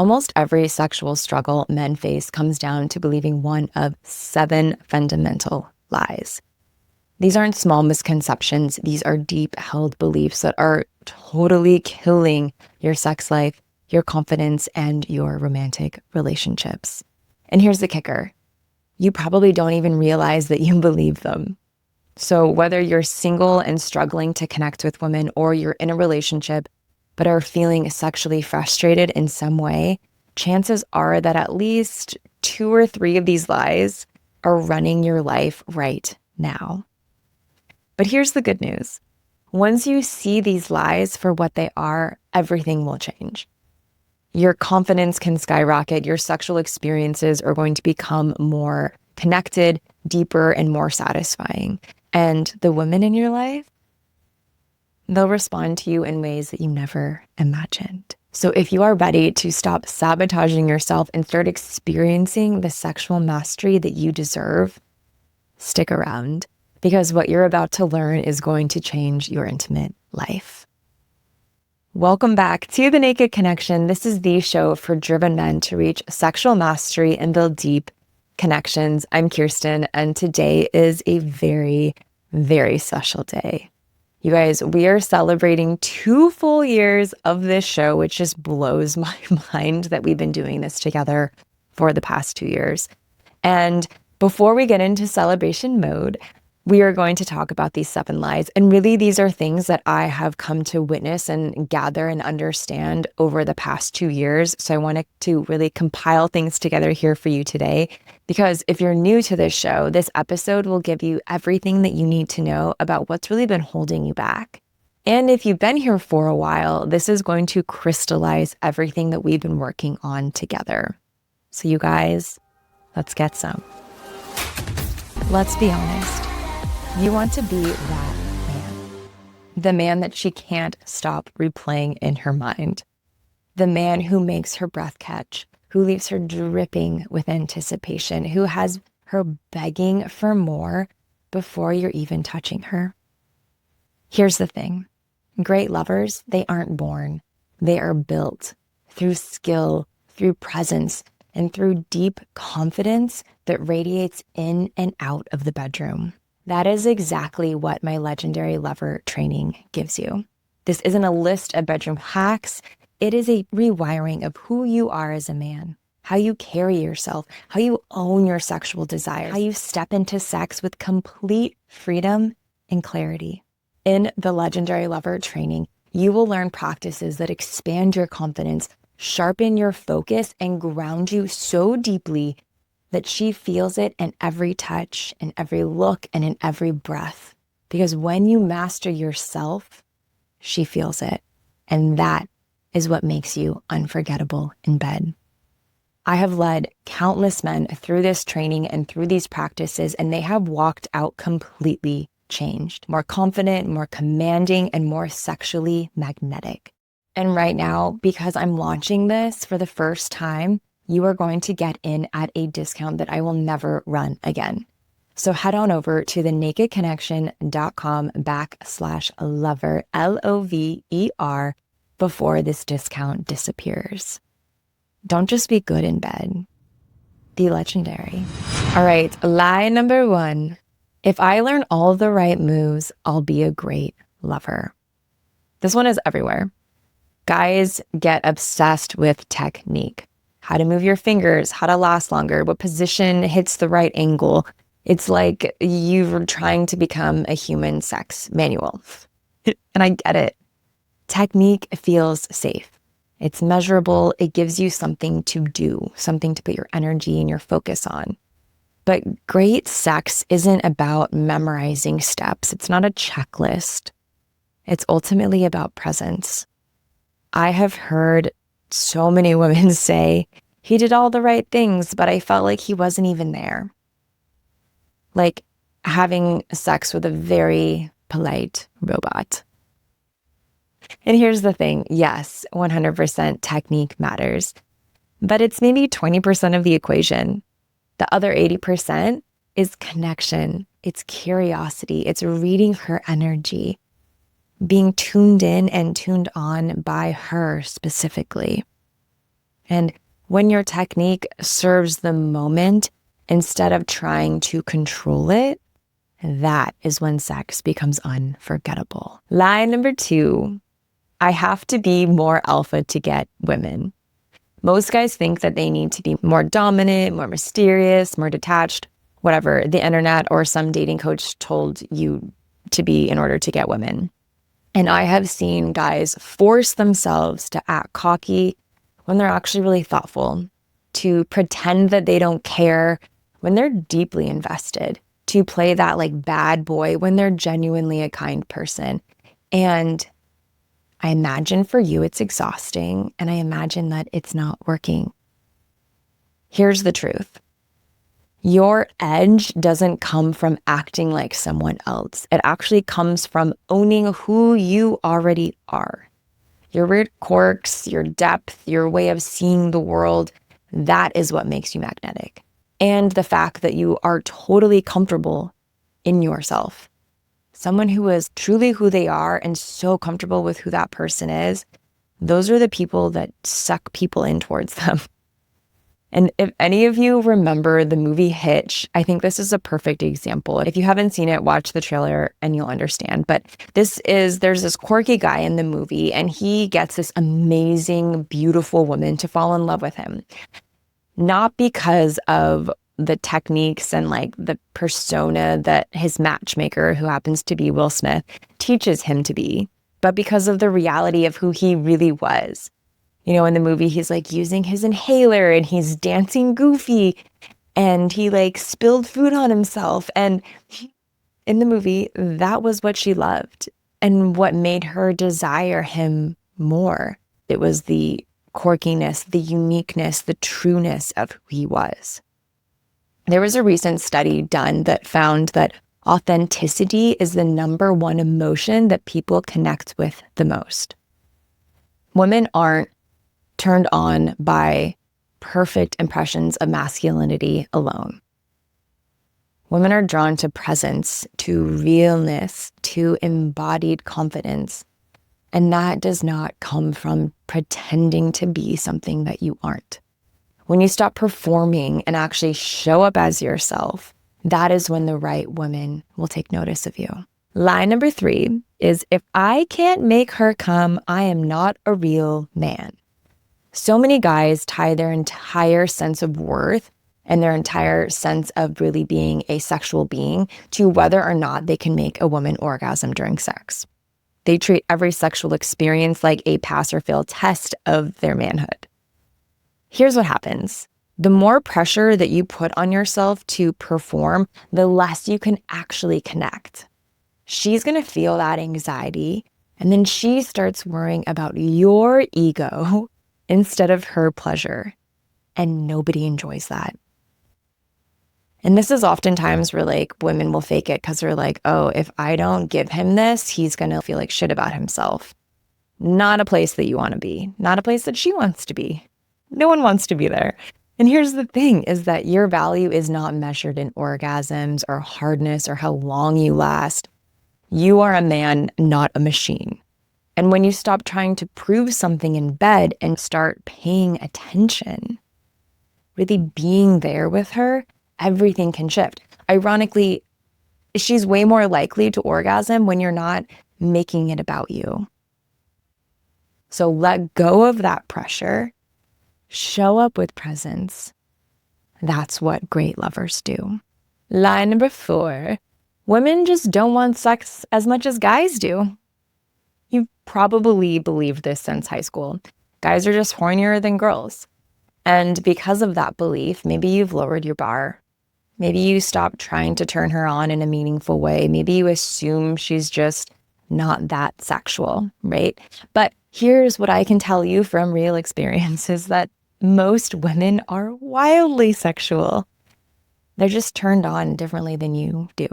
Almost every sexual struggle men face comes down to believing one of 7 fundamental lies. These aren't small misconceptions. These are deep-held beliefs that are totally killing your sex life, your confidence, and your romantic relationships. And here's the kicker. You probably don't even realize that you believe them. So whether you're single and struggling to connect with women, or you're in a relationship but are feeling sexually frustrated in some way, chances are that at least 2 or 3 of these lies are running your life right now. But here's the good news. Once you see these lies for what they are, everything will change. Your confidence can skyrocket. Your sexual experiences are going to become more connected, deeper, and more satisfying. And the women in your life, they'll respond to you in ways that you never imagined. So if you are ready to stop sabotaging yourself and start experiencing the sexual mastery that you deserve, stick around, because what you're about to learn is going to change your intimate life. Welcome back to The Naked Connection. This is the show for driven men to reach sexual mastery and build deep connections. I'm Kirsten, and today is a very, very special day. You guys, we are celebrating 2 full years of this show, which just blows my mind that we've been doing this together for the past 2 years. And before we get into celebration mode, we are going to talk about these 7 lies. And really, these are things that I have come to witness and gather and understand over the past 2 years. So I wanted to really compile things together here for you today, because if you're new to this show, this episode will give you everything that you need to know about what's really been holding you back. And if you've been here for a while, this is going to crystallize everything that we've been working on together. So you guys, let's get some. Let's be honest. You want to be that man. The man that she can't stop replaying in her mind. The man who makes her breath catch, who leaves her dripping with anticipation, who has her begging for more before you're even touching her. Here's the thing. Great lovers, they aren't born. They are built through skill, through presence, and through deep confidence that radiates in and out of the bedroom. That is exactly what my legendary lover training gives you. This isn't a list of bedroom hacks. It is a rewiring of who you are as a man, how you carry yourself, how you own your sexual desires, how you step into sex with complete freedom and clarity. In the legendary lover training, you will learn practices that expand your confidence, sharpen your focus, and ground you so deeply that she feels it in every touch, in every look, and in every breath. Because when you master yourself, she feels it. And that is what makes you unforgettable in bed. I have led countless men through this training and through these practices, and they have walked out completely changed, more confident, more commanding, and more sexually magnetic. And right now, because I'm launching this for the first time, you are going to get in at a discount that I will never run again. So head on over to thenakedconnection.com/lover, LOVER, before this discount disappears. Don't just be good in bed. Be legendary. All right, lie number 1. If I learn all the right moves, I'll be a great lover. This one is everywhere. Guys get obsessed with technique. How to move your fingers, how to last longer, what position hits the right angle. It's like you're trying to become a human sex manual. And I get it. Technique feels safe. It's measurable. It gives you something to do, something to put your energy and your focus on. But great sex isn't about memorizing steps. It's not a checklist. It's ultimately about presence. I have heard so many women say, he did all the right things, but I felt like he wasn't even there. Like having sex with a very polite robot. And here's the thing. Yes, 100% technique matters, but it's maybe 20% of the equation. The other 80% is connection. It's curiosity. It's reading her energy, being tuned in and tuned on by her specifically. And when your technique serves the moment instead of trying to control it, that is when sex becomes unforgettable. Lie number 2, I have to be more alpha to get women. Most guys think that they need to be more dominant, more mysterious, more detached, whatever the internet or some dating coach told you to be in order to get women. And I have seen guys force themselves to act cocky when they're actually really thoughtful, to pretend that they don't care when they're deeply invested, to play that like bad boy when they're genuinely a kind person. And I imagine for you it's exhausting, and I imagine that it's not working. Here's the truth. Your edge doesn't come from acting like someone else. It actually comes from owning who you already are. Your weird quirks, your depth, your way of seeing the world, that is what makes you magnetic. And the fact that you are totally comfortable in yourself. Someone who is truly who they are and so comfortable with who that person is, those are the people that suck people in towards them. And if any of you remember the movie Hitch, I think this is a perfect example. If you haven't seen it, watch the trailer and you'll understand. But there's this quirky guy in the movie, and he gets this amazing, beautiful woman to fall in love with him. Not because of the techniques and like the persona that his matchmaker, who happens to be Will Smith, teaches him to be, but because of the reality of who he really was. You know, in the movie, he's like using his inhaler and he's dancing goofy and he like spilled food on himself. And in the movie, that was what she loved and what made her desire him more. It was the quirkiness, the uniqueness, the trueness of who he was. There was a recent study done that found that authenticity is the number one emotion that people connect with the most. Women aren't turned on by perfect impressions of masculinity alone. Women are drawn to presence, to realness, to embodied confidence. And that does not come from pretending to be something that you aren't. When you stop performing and actually show up as yourself, that is when the right woman will take notice of you. Lie number 3 is, if I can't make her come, I am not a real man. So many guys tie their entire sense of worth and their entire sense of really being a sexual being to whether or not they can make a woman orgasm during sex. They treat every sexual experience like a pass or fail test of their manhood. Here's what happens. The more pressure that you put on yourself to perform, the less you can actually connect. She's going to feel that anxiety, and then she starts worrying about your ego instead of her pleasure. And nobody enjoys that. And this is oftentimes where like women will fake it because they're like, oh, if I don't give him this, he's going to feel like shit about himself. Not a place that you want to be. Not a place that she wants to be. No one wants to be there. And here's the thing is that your value is not measured in orgasms or hardness or how long you last. You are a man, not a machine. And when you stop trying to prove something in bed and start paying attention, really being there with her, everything can shift. Ironically, she's way more likely to orgasm when you're not making it about you. So let go of that pressure. Show up with presence. That's what great lovers do. Lie number 4, women just don't want sex as much as guys do. You've probably believed this since high school. Guys are just hornier than girls. And because of that belief, maybe you've lowered your bar. Maybe you stopped trying to turn her on in a meaningful way. Maybe you assume she's just not that sexual, right? But here's what I can tell you from real experience is that most women are wildly sexual. They're just turned on differently than you do.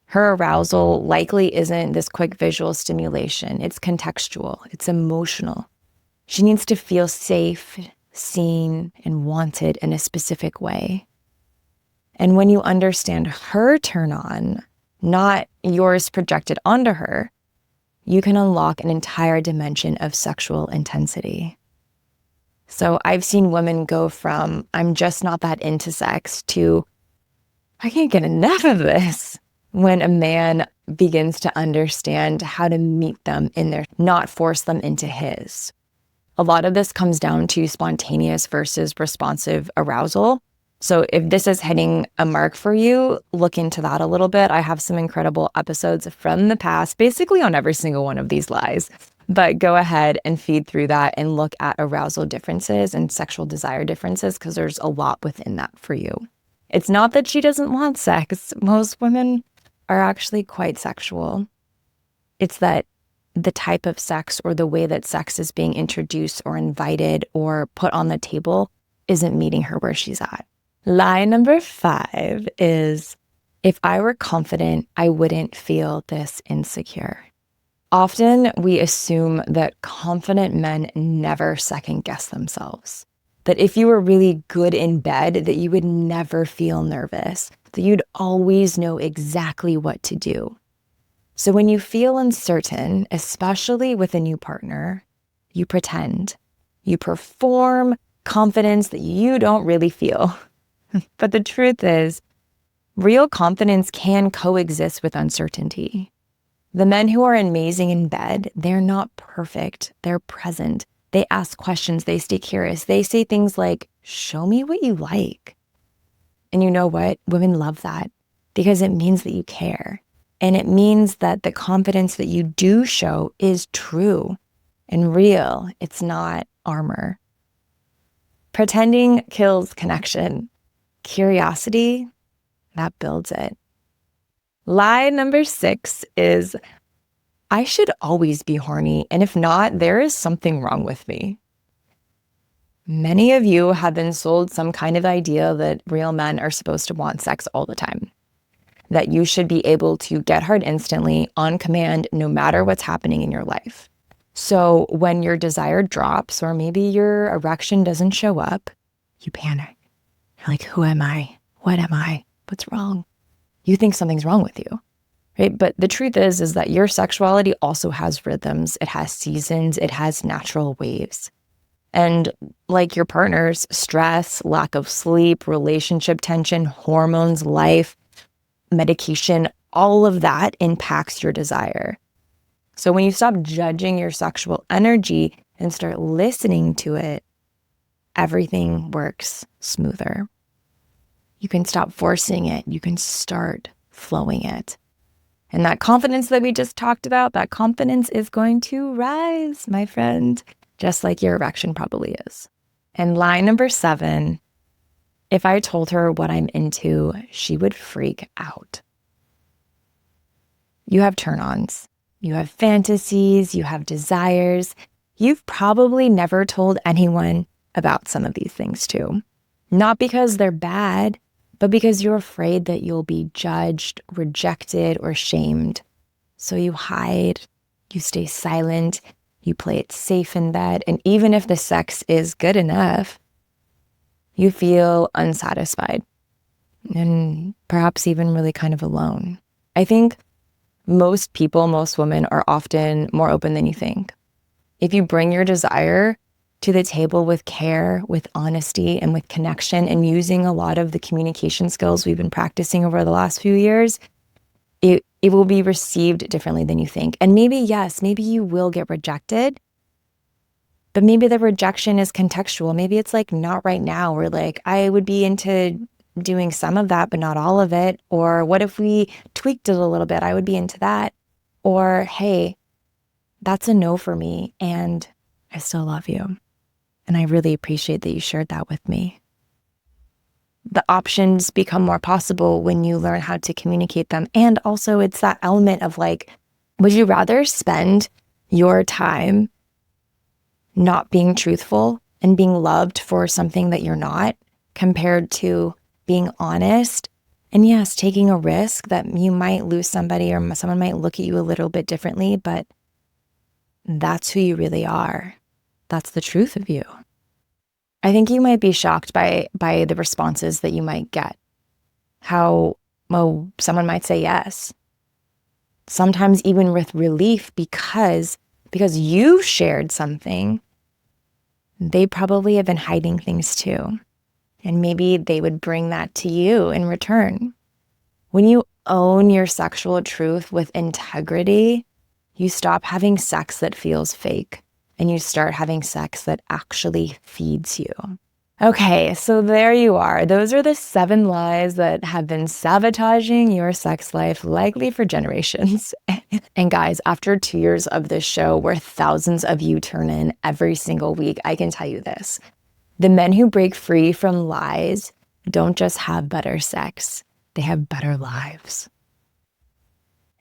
Her arousal likely isn't this quick visual stimulation. It's contextual. It's emotional. She needs to feel safe, seen, and wanted in a specific way. And when you understand her turn on, not yours projected onto her, you can unlock an entire dimension of sexual intensity. So I've seen women go from, I'm just not that into sex, to, I can't get enough of this, when a man begins to understand how to meet them in their, not force them into his. A lot of this comes down to spontaneous versus responsive arousal. So if this is hitting a mark for you, look into that a little bit. I have some incredible episodes from the past, basically on every single one of these lies. But go ahead and feed through that and look at arousal differences and sexual desire differences, because there's a lot within that for you. It's not that she doesn't want sex. Most women are actually quite sexual. It's that the type of sex or the way that sex is being introduced or invited or put on the table isn't meeting her where she's at. Lie number 5 is, if I were confident, I wouldn't feel this insecure. Often we assume that confident men never second guess themselves. That if you were really good in bed, that you would never feel nervous, that you'd always know exactly what to do. So when you feel uncertain, especially with a new partner, you pretend. You perform confidence that you don't really feel. But the truth is, real confidence can coexist with uncertainty. The men who are amazing in bed, they're not perfect. They're present. They ask questions. They stay curious. They say things like, show me what you like. And you know what? Women love that, because it means that you care. And it means that the confidence that you do show is true and real. It's not armor. Pretending kills connection. Curiosity, that builds it. Lie number 6 is, I should always be horny, and if not, there is something wrong with me. Many of you have been sold some kind of idea that real men are supposed to want sex all the time. That you should be able to get hard instantly, on command, no matter what's happening in your life. So when your desire drops, or maybe your erection doesn't show up, you panic. You're like, who am I? What am I? What's wrong? You think something's wrong with you, right? But the truth is that your sexuality also has rhythms. It has seasons. It has natural waves. And like your partner's, stress, lack of sleep, relationship tension, hormones, life, medication, all of that impacts your desire. So when you stop judging your sexual energy and start listening to it, everything works smoother. You can stop forcing it. You can start flowing it. And that confidence that we just talked about, that confidence is going to rise, my friend, just like your erection probably is. And lie number 7, if I told her what I'm into, she would freak out. You have turn-ons. You have fantasies. You have desires. You've probably never told anyone about some of these things too. Not because they're bad, but because you're afraid that you'll be judged, rejected, or shamed. So you hide, you stay silent, you play it safe in bed, and even if the sex is good enough, you feel unsatisfied and perhaps even really kind of alone. I think most people, most women are often more open than you think. If you bring your desire to the table with care, with honesty, and with connection, and using a lot of the communication skills we've been practicing over the last few years, it will be received differently than you think. And maybe, yes, maybe you will get rejected, but maybe the rejection is contextual. Maybe it's like, not right now. Or like, I would be into doing some of that, but not all of it. Or what if we tweaked it a little bit? I would be into that. Or, hey, that's a no for me, and I still love you. And I really appreciate that you shared that with me. The options become more possible when you learn how to communicate them. And also it's that element of like, would you rather spend your time not being truthful and being loved for something that you're not, compared to being honest and yes, taking a risk that you might lose somebody or someone might look at you a little bit differently, but that's who you really are. That's the truth of you. I think you might be shocked by the responses that you might get. How, well, someone might say yes. Sometimes even with relief because you shared something they probably have been hiding things too. And maybe they would bring that to you in return. When you own your sexual truth with integrity, you stop having sex that feels fake and you start having sex that actually feeds you. Okay, so there you are. Those are the 7 lies that have been sabotaging your sex life, likely for generations. And guys, after 2 years of this show where thousands of you turn in every single week, I can tell you this. The men who break free from lies don't just have better sex, they have better lives.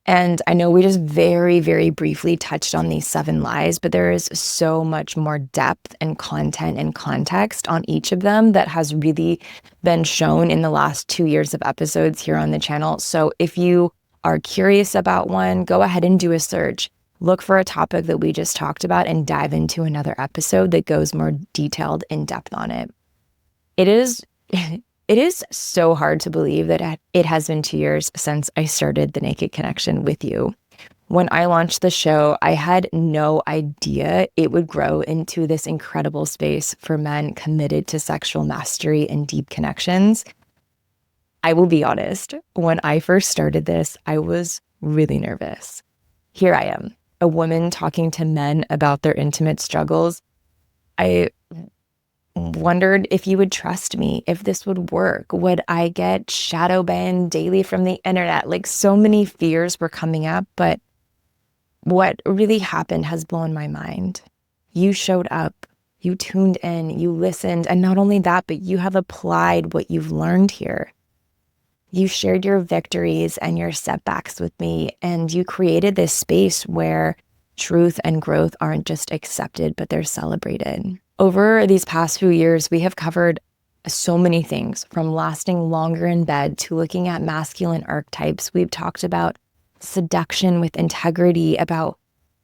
And I know we just very, very briefly touched on these 7 lies, but there is so much more depth and content and context on each of them that has really been shown in the last 2 years of episodes here on the channel. So if you are curious about one, go ahead and do a search. Look for a topic that we just talked about and dive into another episode that goes more detailed in depth on it. It is so hard to believe that it has been 2 years since I started The Naked Connection with you. When I launched the show, I had no idea it would grow into this incredible space for men committed to sexual mastery and deep connections. I will be honest, when I first started this, I was really nervous. Here I am, a woman talking to men about their intimate struggles. I wondered if you would trust me, if this would work. Would I get shadow banned daily from the internet? Like, so many fears were coming up, but what really happened has blown my mind. You showed up, you tuned in, you listened, and not only that, but you have applied what you've learned here. You shared your victories and your setbacks with me, and you created this space where truth and growth aren't just accepted, but they're celebrated. Over these past few years, we have covered so many things, from lasting longer in bed to looking at masculine archetypes. We've talked about seduction with integrity, about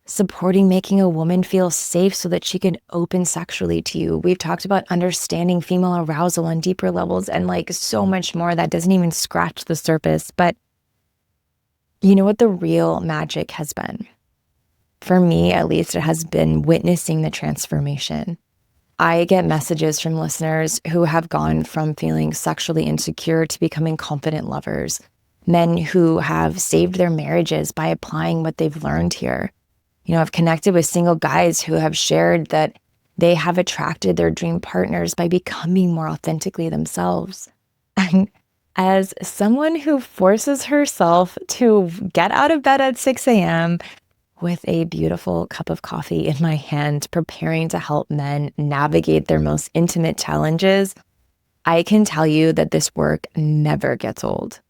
supporting making a woman feel safe so that she can open sexually to you. We've talked about understanding female arousal on deeper levels and like so much more that doesn't even scratch the surface. But you know what the real magic has been? For me, at least, it has been witnessing the transformation. I get messages from listeners who have gone from feeling sexually insecure to becoming confident lovers, men who have saved their marriages by applying what they've learned here. You know, I've connected with single guys who have shared that they have attracted their dream partners by becoming more authentically themselves. And as someone who forces herself to get out of bed at 6 a.m., with a beautiful cup of coffee in my hand, preparing to help men navigate their most intimate challenges, I can tell you that this work never gets old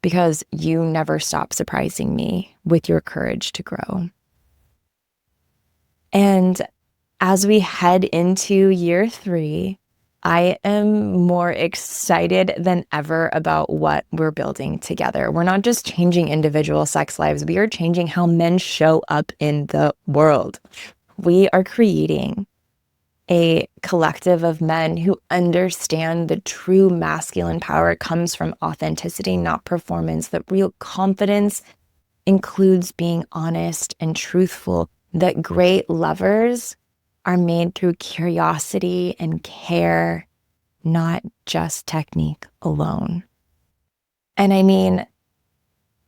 because you never stop surprising me with your courage to grow. And as we head into year 3, I am more excited than ever about what we're building together. We're not just changing individual sex lives, we are changing how men show up in the world. We are creating a collective of men who understand the true masculine power comes from authenticity, not performance, that real confidence includes being honest and truthful, that great lovers are made through curiosity and care, not just technique alone. And I mean,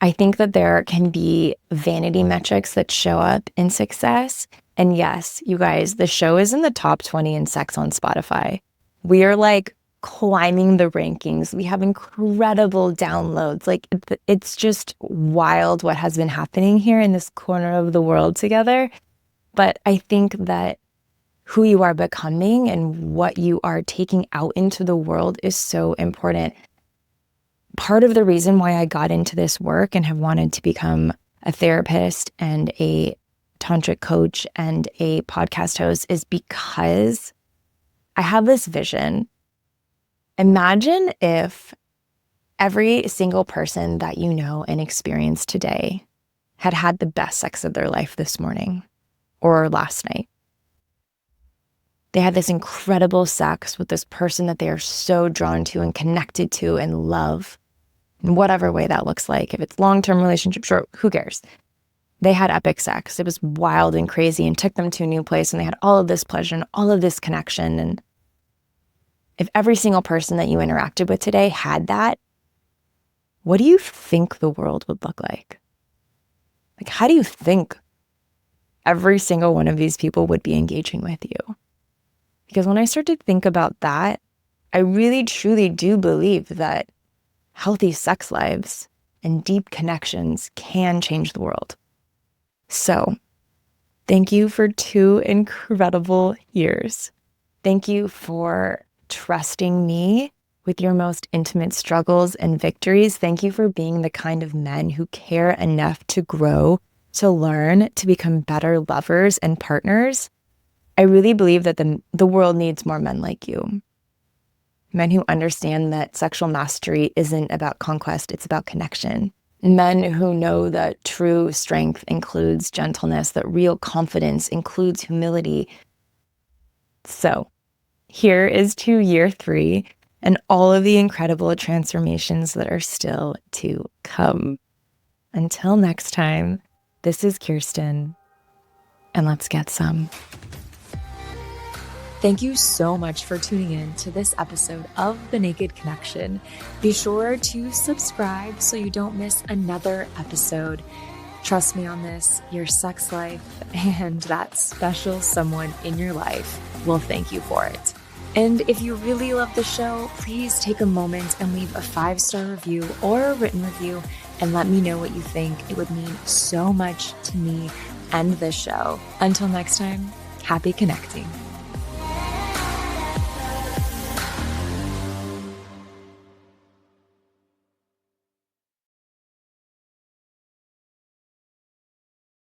I think that there can be vanity metrics that show up in success. And yes, you guys, the show is in the top 20 in sex on Spotify. We are like climbing the rankings. We have incredible downloads. Like, it's just wild what has been happening here in this corner of the world together. But I think that who you are becoming and what you are taking out into the world is so important. Part of the reason why I got into this work and have wanted to become a therapist and a tantric coach and a podcast host is because I have this vision. Imagine if every single person that you know and experience today had had the best sex of their life this morning or last night. They had this incredible sex with this person that they are so drawn to and connected to and love, in whatever way that looks like. If it's long-term relationship, short, who cares? They had epic sex. It was wild and crazy and took them to a new place, and they had all of this pleasure and all of this connection. And if every single person that you interacted with today had that, what do you think the world would look like? Like, how do you think every single one of these people would be engaging with you? Because when I start to think about that, I really truly do believe that healthy sex lives and deep connections can change the world. So, thank you for 2 incredible years. Thank you for trusting me with your most intimate struggles and victories. Thank you for being the kind of men who care enough to grow, to learn, to become better lovers and partners. I really believe that the world needs more men like you. Men who understand that sexual mastery isn't about conquest, it's about connection. Men who know that true strength includes gentleness, that real confidence includes humility. So, here is to year 3 and all of the incredible transformations that are still to come. Until next time, this is Kirsten, and let's get some. Thank you so much for tuning in to this episode of The Naked Connection. Be sure to subscribe so you don't miss another episode. Trust me on this, your sex life and that special someone in your life will thank you for it. And if you really love the show, please take a moment and leave a 5-star review or a written review and let me know what you think. It would mean so much to me and this show. Until next time, happy connecting.